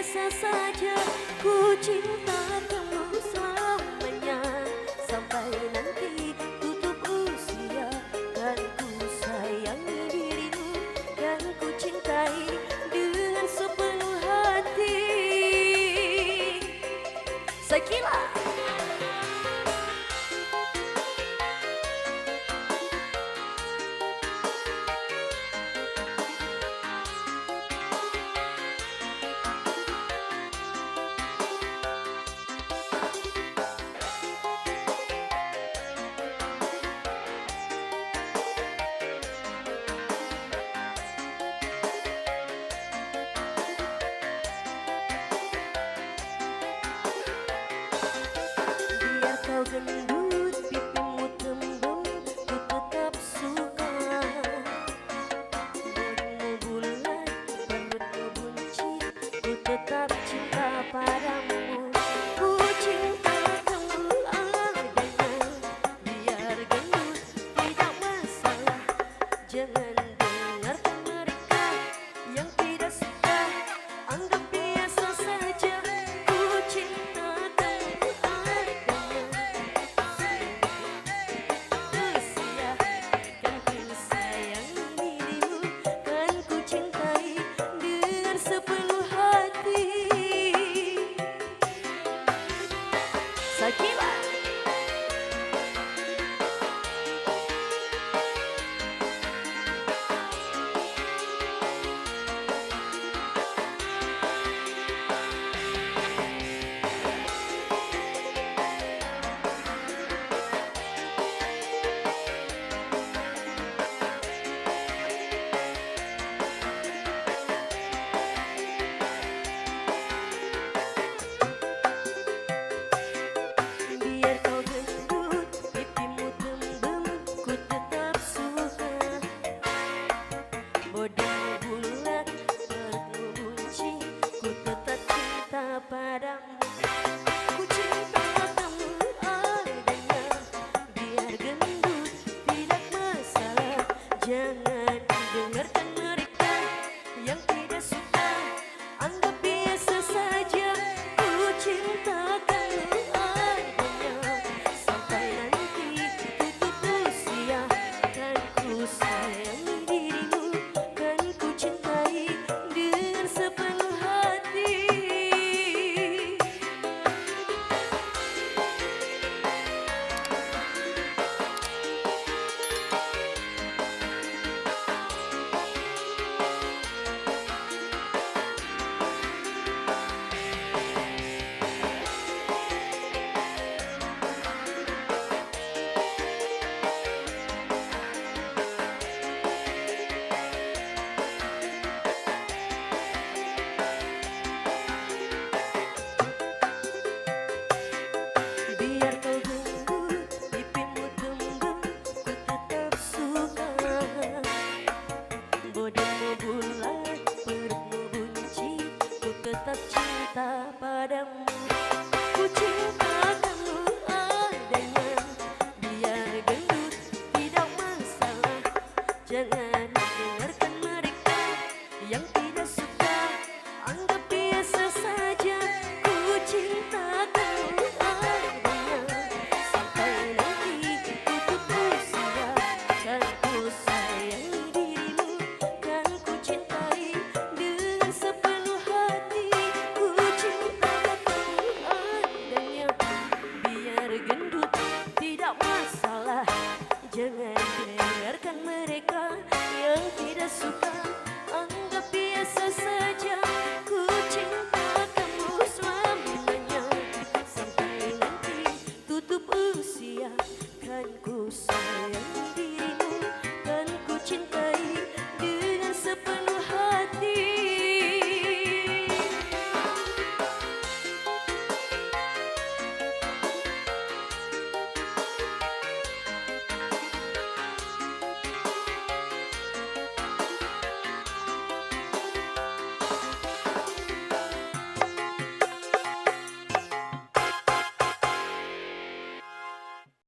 biasa saja. Ku cinta kamu selamanya, sampai nanti tutup usia. Kan ku sayangi dirimu, dan ku cintai dengan sepenuh hati. Sakila. Kau gendut, pipimu tembem, ku tetap suka. Bodimu bulat, perutmu buncit, ku tetap cinta padamu. Ku cinta kamu adanya, biar gendut tidak masalah. Jangan dengarkan mereka yang tidak suka, anggap biasa saja. Ku cinta kamu adanya, sepenuh hati. Sakila. Padamu, ku cinta kamu adanya, biar gendut tidak masalah. Jangan dengarkan mereka yang tidak suka, anggap biasa saja. Ku cinta kamu adanya, sampai nanti tutup usia. Kan ku sayangi dirimu, kan ku cintai dengan sepenuh hati. Bodimu bulat, perutmu buncit, ku tetap cinta.